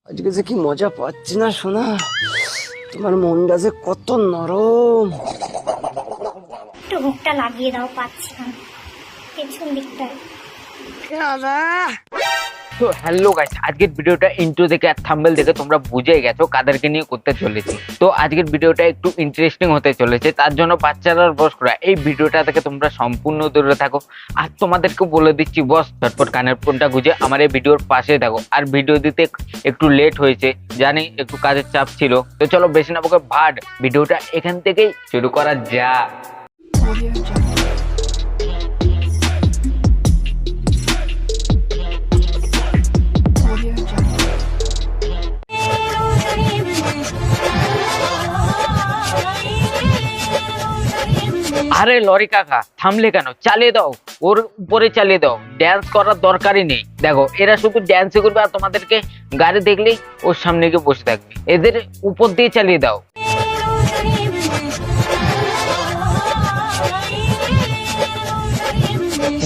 আজকে যে কি মজা পাচ্ছি না সোনা, তোমার মনটা যে কত নরম। একটু মুখটা লাগিয়ে দাও, পাচ্ছি না পেছন দিকটায়। তো হ্যালো গাইস, আজকের ভিডিওটা ইন্ট্রো দেখে আর থাম্বনেল দেখে তোমরা বুঝে গেছো কাদেরকে নিয়ে করতে চলেছি। তো আজকের ভিডিওটা একটু ইন্টারেস্টিং হতে চলেছে, তার জন্য বাচ্চারা বস করা এই ভিডিওটা থেকে তোমরা সম্পূর্ণ দূরে থাকো। আর তোমাদেরকে বলে দিচ্ছি বস, ঝটপট কানের ফোনটা গুঁজে আমার এই ভিডিওর পাশে থাকো। আর ভিডিও দিতে একটু লেট হয়েছে জানি, একটু কাজের চাপ ছিল। তো চলো বেশি না বকে ভাট, ভিডিওটা এখান থেকেই শুরু করা যাক। আরে লরি কাকা থামলে কেন? চালিয়ে দাও, ওর উপরে চালিয়ে দাও। ড্যান্স করার দরকারই নেই। দেখো এরা শুধু ড্যান্সই করবে আর তোমাদেরকে গাড়ি দেখলেই ওর সামনে গিয়ে বসে থাকবে। এদের উপর দিয়ে চালিয়ে দাও।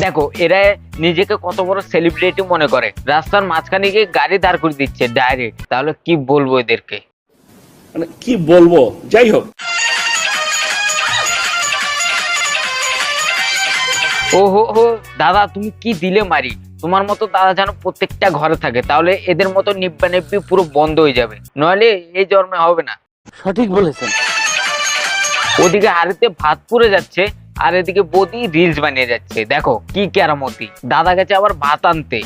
দেখো এরা নিজেকে কত বড় সেলিব্রিটি মনে করে, রাস্তার মাঝখানে গিয়ে গাড়ি দাঁড় করে দিচ্ছে ডাইরেক্ট। তাহলে কি বলবো এদেরকে, মানে কি বলবো, যাই হোক। ও হো হো দাদা, তুমি কি দিলে মারি? তোমার মতো দাদা যেন প্রত্যেকটা ঘরে থাকে, তাহলে এদের মতো নিব্বা নিব্বি পুরো বন্ধ হয়ে যাবে, নইলে এই জন্মে হবে না। সঠিক বলেছেন। ওদিকে হাড়িতে ভাত পুড়ে যাচ্ছে আর এদিকে বৌদি রিলস বানিয়ে যাচ্ছে। দেখো কি কেরামতি। দাদা গেছে আবার ভাত আনতে।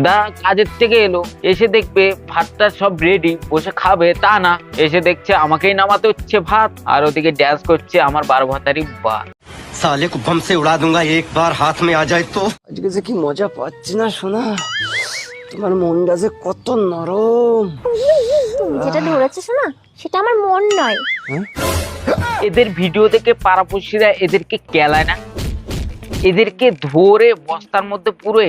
দা কাজের থেকে এলো, এসে দেখবে ভাতটা সব রেডি, বসে খাবে তা না, এসে দেখছে আমাকেই নামাতে হচ্ছে ভাত। আর ওদিকে ড্যান্স করছে আমার 12 ভাতারি বা। साले को बम से उड़ा दूंगा एक बार हाथ में आ जाए तो। আজকে যে কি মজা পাচ্ছি না সোনা, তোমার মনটা যে কত নরম। তুমি যেটা ধরেছো শোনা, সেটা আমার মন নয়। এদের ভিডিও দেখে পাড়াপড়শিরা এদেরকে কেলায় না? এদেরকে ধরে বস্তার মধ্যে পুরো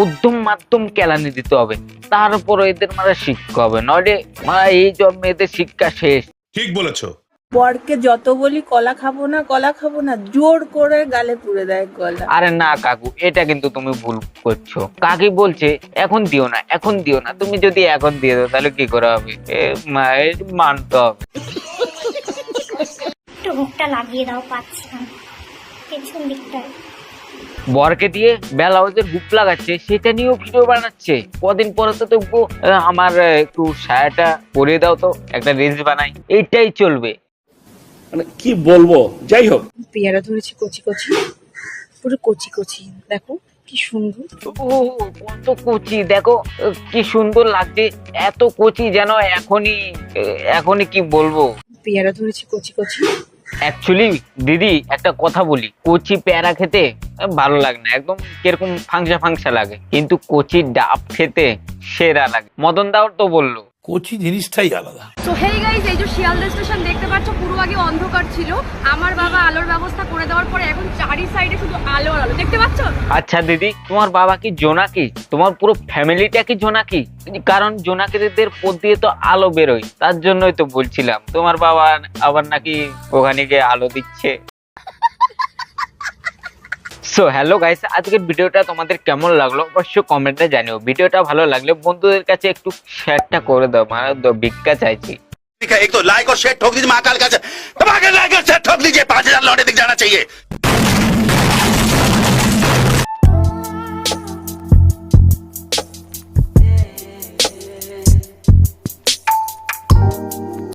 উদ্যম মাধ্যম কেলানি দিতে হবে, তারপরে এদের মারা শিক্ষা হবে, নইলে মারা এই জন্মে এদের শিক্ষা শেষ। ঠিক বলেছো। বরকে যত বলি কলা খাবো না কলা খাবো না, জোর করে গালে পুড়ে দেয় কলা। আরে না কাকু, এটা কিন্তু তুমি ভুল করছো। কাকি বলছে এখন দিও না, এখন দিও না। তুমি যদি এখন দিয়ে দাও তাহলে কি করে হবে? মায়ের মানতে হবে। একটু মুখটা লাগিয়ে দাও, পাচ্ছি না পেছন দিকটায়। বরকে দিয়ে ব্লাউজের হুক লাগাচ্ছে, সেটা নিয়েও ভিডিও বানাচ্ছে। কদিন পরে তো দেখবো আমার একটু সায়াটা পরিয়ে দাও তো, একটা রিলস বানাই। এইটাই চলবে। মানে কি বলবো, যাই হোক। পেয়ারা ধরেছি কচি কচি, পুরো কচি কচি, দেখো কি সুন্দর। ও কত কচি, দেখো কি সুন্দর লাগছে। এত কচি যেন এখনই কি বলবো। পেয়ারা ধরেছি কচি কচি। অ্যাকচুয়ালি দিদি একটা কথা বলি, কচি পেয়ারা খেতে ভালো লাগে না, একদম কিরকম ফাংসা ফাংসা লাগে, কিন্তু কচি ডাব খেতে সেরা লাগে। মদন দাও তো বললো কোচি জিনিসটাই আলাদা। সো হেই গাইস, এই যে শিয়ালদা স্টেশন দেখতে পাচ্ছ, পুরো আগে অন্ধকার ছিল। আমার বাবা আলোর ব্যবস্থা করে দেওয়ার পরে এখন চারি সাইডে শুধু আলো আর আলো, দেখতে পাচ্ছ? আচ্ছা দিদি, তোমার বাবা কি জোনাকি? তোমার পুরো ফ্যামিলিটা কি জোনাকি? কারণ জোনাকিদের পথ দিয়ে তো আলো বেরোয়, তার জন্যই তো বলছিলাম তোমার বাবা আবার নাকি ওখানে গিয়ে আলো দিচ্ছে। সো হ্যালো গাইস, আজকের ভিডিওটা তোমাদের কেমন লাগলো অবশ্যই কমেন্টে জানিও। ভিডিওটা ভালো লাগলে বন্ধুদের কাছে একটু শেয়ারটা করে দাও, মানে ভিক্ষা চাইছি। एक तो लाइक और शेयर ठोक दीजिए, महाकाल का दबा के लाइक और शेयर ठोक दीजिए, 5000 लौटे दिख जाना चाहिए।